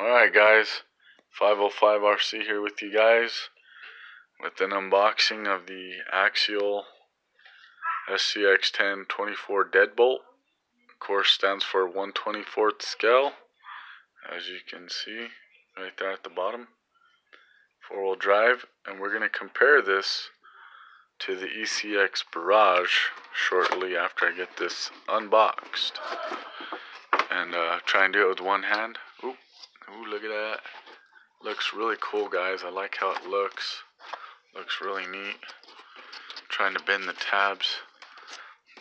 Alright guys, 505RC here with you guys with an unboxing of the Axial scx24 deadbolt. Of course, stands for 1/24th scale, as you can see right there at the bottom. 4-wheel drive, and we're going to compare this to the ECX Barrage shortly after I get this unboxed. And try and do it with one hand. Ooh, look at that. Looks really cool, guys. I like how it looks. Looks really neat. Trying to bend the tabs.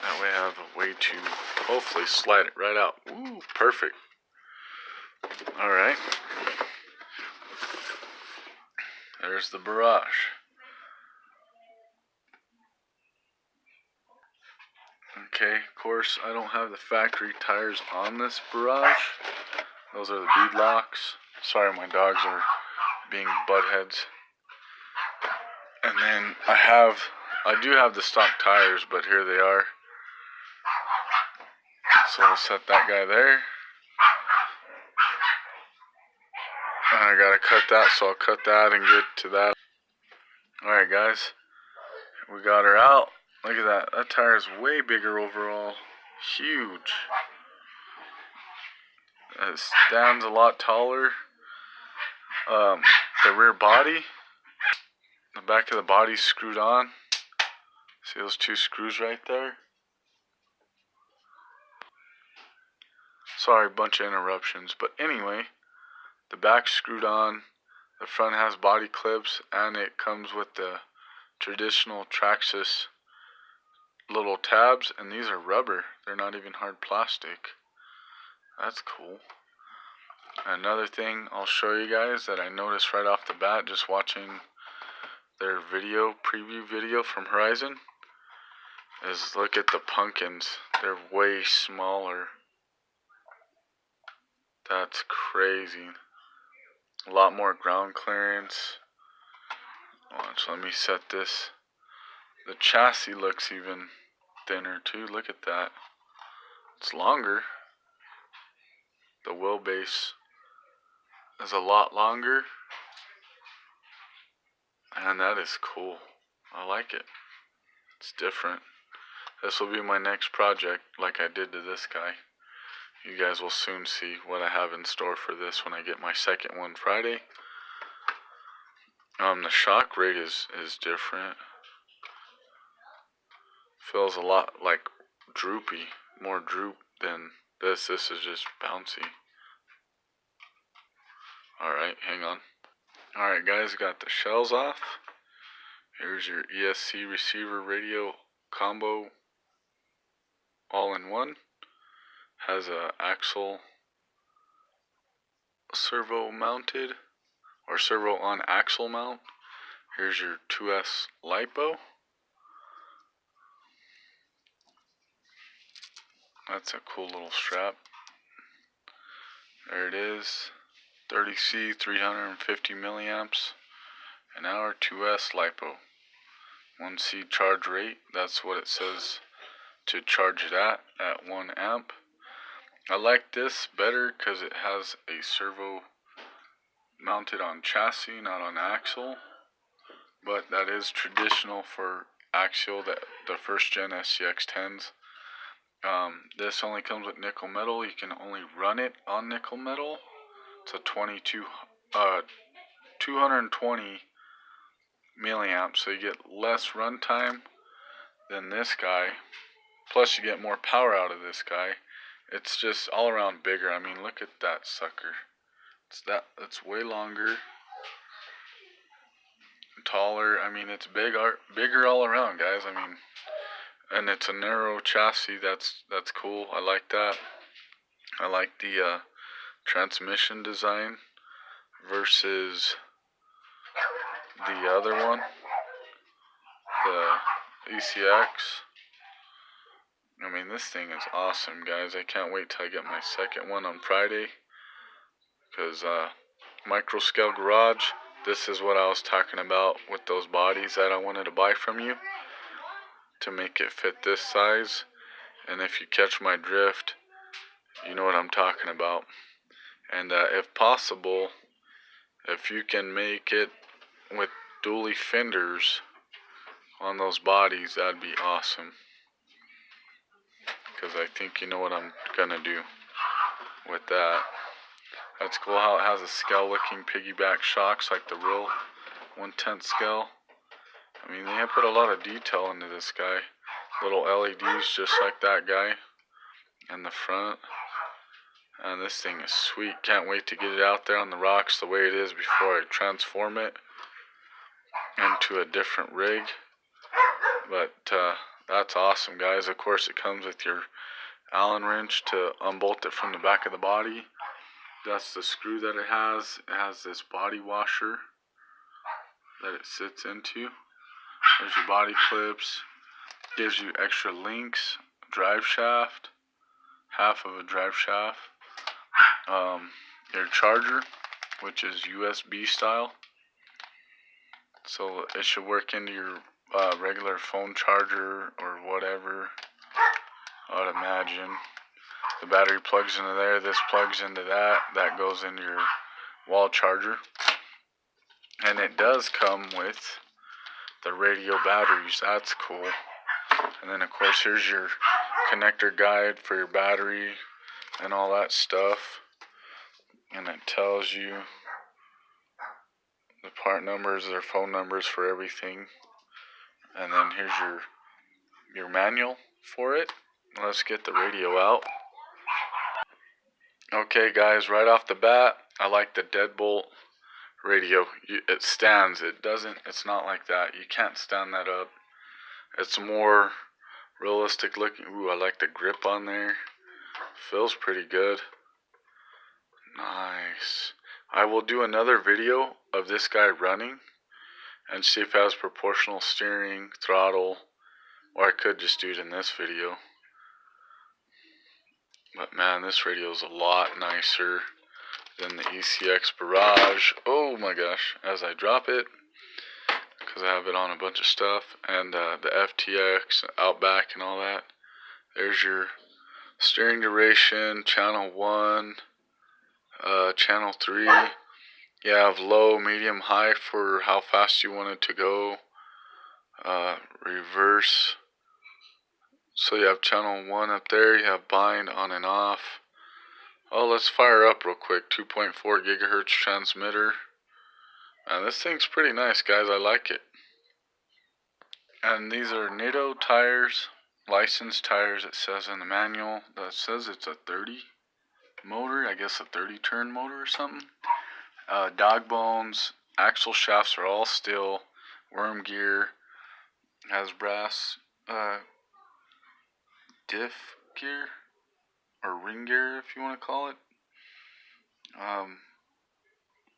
That way I have a way to hopefully slide it right out. Ooh, perfect. Alright. There's the Barrage. Okay, of course, I don't have the factory tires on this Barrage. Those are the bead locks. Sorry, my dogs are being butt heads. And then I do have the stock tires, but here they are. So I'll set that guy there. And I gotta cut that, so I'll cut that and get to that. Alright guys, we got her out. Look at that, that tire is way bigger overall. Huge. It stands a lot taller. The rear body, the back of the body's screwed on. See those two screws right there? Sorry, bunch of interruptions, but anyway, the back's screwed on, the front has body clips, and it comes with the traditional Traxxas little tabs, and these are rubber. They're not even hard plastic. That's cool. Another thing I'll show you guys that I noticed right off the bat just watching their preview video from Horizon, is look at the pumpkins. They're way smaller. That's crazy. A lot more ground clearance. Watch, let me set this. The chassis looks even thinner too. Look at that. It's longer. The wheelbase is a lot longer. And that is cool. I like it. It's different. This will be my next project, like I did to this guy. You guys will soon see what I have in store for this when I get my second one Friday. The shock rate is different. Feels a lot like droopy, more droop than this. This is just bouncy. Alright, hang on. Alright guys, got the shells off. Here's your ESC receiver radio combo all in one. Has a Axial servo mounted, or servo on axle mount. Here's your 2S LiPo. That's a cool little strap. There it is. 30C, 350 milliamps an hour, 2S LiPo. 1C charge rate, that's what it says to charge it at 1 amp. I like this better because it has a servo mounted on chassis, not on axle. But that is traditional for Axial, the first gen SCX10s. This only comes with nickel metal. You can only run it on nickel metal. It's a 220 milliamps, so you get less runtime than this guy. Plus you get more power out of this guy. It's just all around bigger. I mean, look at that sucker. It's way longer, taller. I mean, it's bigger all around, guys. I mean, and it's a narrow chassis. That's cool. I like that. I like the transmission design versus the other one, the ECX. I mean, this thing is awesome, guys. I can't wait till I get my second one on Friday. Because micro scale garage, this is what I was talking about with those bodies that I wanted to buy from you to make it fit this size. And if you catch my drift, you know what I'm talking about. And if possible, if you can make it with dually fenders on those bodies, that'd be awesome. Because I think you know what I'm gonna do with that. That's cool how it has a scale looking piggyback shocks like the real 1/10 scale. I mean, they have put a lot of detail into this guy. Little LEDs just like that guy in the front. And this thing is sweet. Can't wait to get it out there on the rocks the way it is before I transform it into a different rig. But that's awesome, guys. Of course, it comes with your Allen wrench to unbolt it from the back of the body. That's the screw that it has. It has this body washer that it sits into. There's your body clips. Gives you extra links. Drive shaft. Half of a drive shaft. Your charger, which is USB style. So it should work into your regular phone charger or whatever, I would imagine. The battery plugs into there, this plugs into that, that goes into your wall charger. And it does come with the radio batteries, that's cool. And then of course here's your connector guide for your battery and all that stuff. And it tells you the part numbers, their phone numbers for everything. And then here's your manual for it. Let's get the radio out. Okay guys, right off the bat, I like the deadbolt radio. It stands, it's not like that. You can't stand that up. It's more realistic looking. Ooh, I like the grip on there. Feels pretty good. Nice. I will do another video of this guy running and see if it has proportional steering, throttle, or I could just do it in this video. But man, this radio is a lot nicer than the ECX Barrage. Oh my gosh, as I drop it, because I have it on a bunch of stuff, and the FTX, Outback and all that. There's your steering duration, channel 1, channel 3. You have low, medium, high for how fast you want it to go. Reverse. So you have channel 1 up there, you have bind on and off. Oh, let's fire up real quick. 2.4 gigahertz transmitter. And this thing's pretty nice, guys. I like it. And these are Nitto tires, licensed tires, it says in the manual. That says it's a 30 motor, I guess a 30 turn motor or something. Dog bones, axle shafts are all steel. Worm gear, has brass diff gear, or ring gear if you want to call it.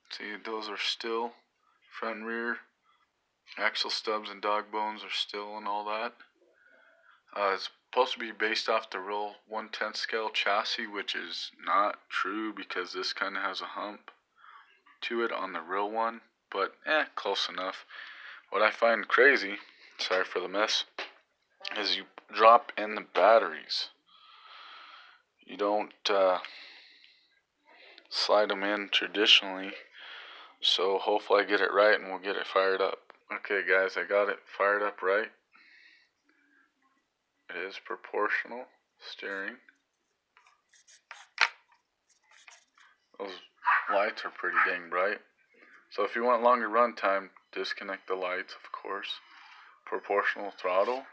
See, those are still front and rear. Axle stubs and dog bones are still and all that. It's supposed to be based off the real 1/10 scale chassis, which is not true because this kind of has a hump to it on the real one, but close enough. What I find crazy, sorry for the mess, is you drop in the batteries. You don't slide them in traditionally. So hopefully I get it right and we'll get it fired up. Okay guys, I got it fired up right. It is proportional steering. Those lights are pretty dang bright. So if you want longer run time, disconnect the lights, of course. Proportional throttle.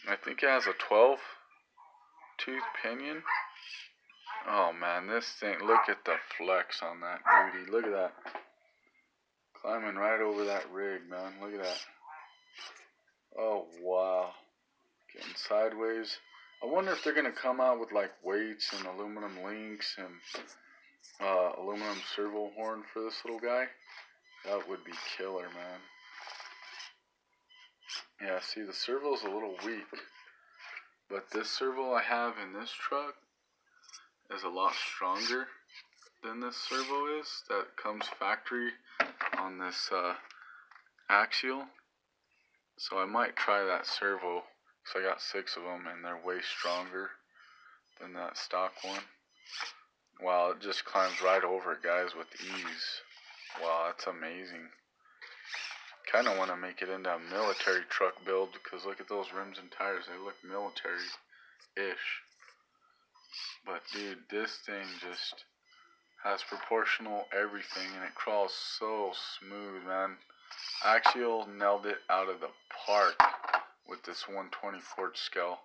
I think it has a 12 tooth pinion. Oh man, this thing, look at the flex on that beauty. Look at that. Climbing right over that rig, man. Look at that. Oh wow. Getting sideways. I wonder if they're going to come out with like weights and aluminum links and aluminum servo horn for this little guy. That would be killer, man. Yeah, see, the servo's a little weak. But this servo I have in this truck is a lot stronger than this servo is. That comes factory on this Axial. So I might try that servo. So I got 6 of them and they're way stronger than that stock one. Wow, it just climbs right over it, guys, with ease. Wow, that's amazing. Kind of want to make it into a military truck build because look at those rims and tires. They look military-ish. But dude, this thing just has proportional everything and it crawls so smooth, man. Axial nailed it out of the park with this 1/24 scale.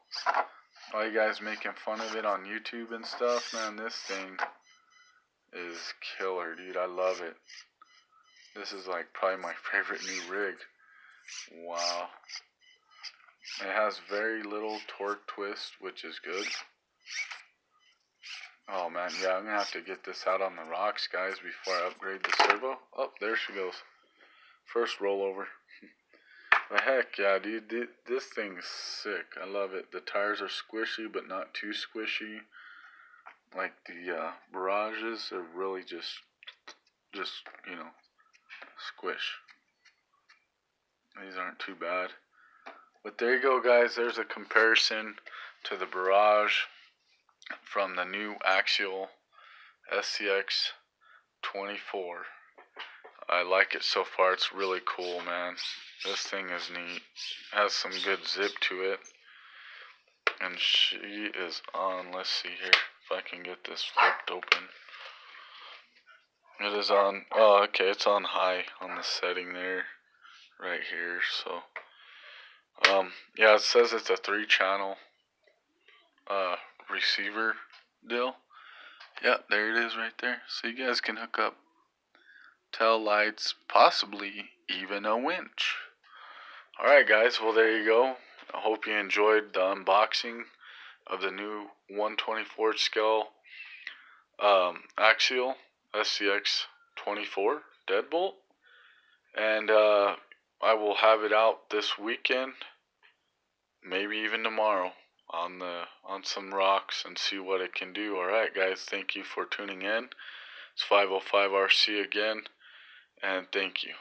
All you guys making fun of it on YouTube and stuff, man, this thing is killer, dude. I love it. This is like probably my favorite new rig. Wow. It has very little torque twist, which is good. Oh man, yeah, I'm gonna have to get this out on the rocks, guys, before I upgrade the servo. Oh, there she goes. First rollover. But heck yeah, dude, this thing's sick. I love it. The tires are squishy, but not too squishy. Like the barrages are really just you know, squish. These aren't too bad. But there you go, guys. There's a comparison to the barrage from the new Axial scx24. I like it so far. It's really cool, man. This thing is neat. Has some good zip to it. And she is on. Let's see here if I can get this flipped open. It is on. Oh, okay. It's on high on the setting there, right here. So, yeah, it says it's a 3-channel receiver deal. Yeah, there it is right there. So you guys can hook up tail lights, possibly even a winch. Alright guys, well there you go. I hope you enjoyed the unboxing of the new 1/24 scale Axial scx24 deadbolt. And I will have it out this weekend, maybe even tomorrow, on some rocks and see what it can do. Alright guys, thank you for tuning in. It's 505 RC again, and thank you.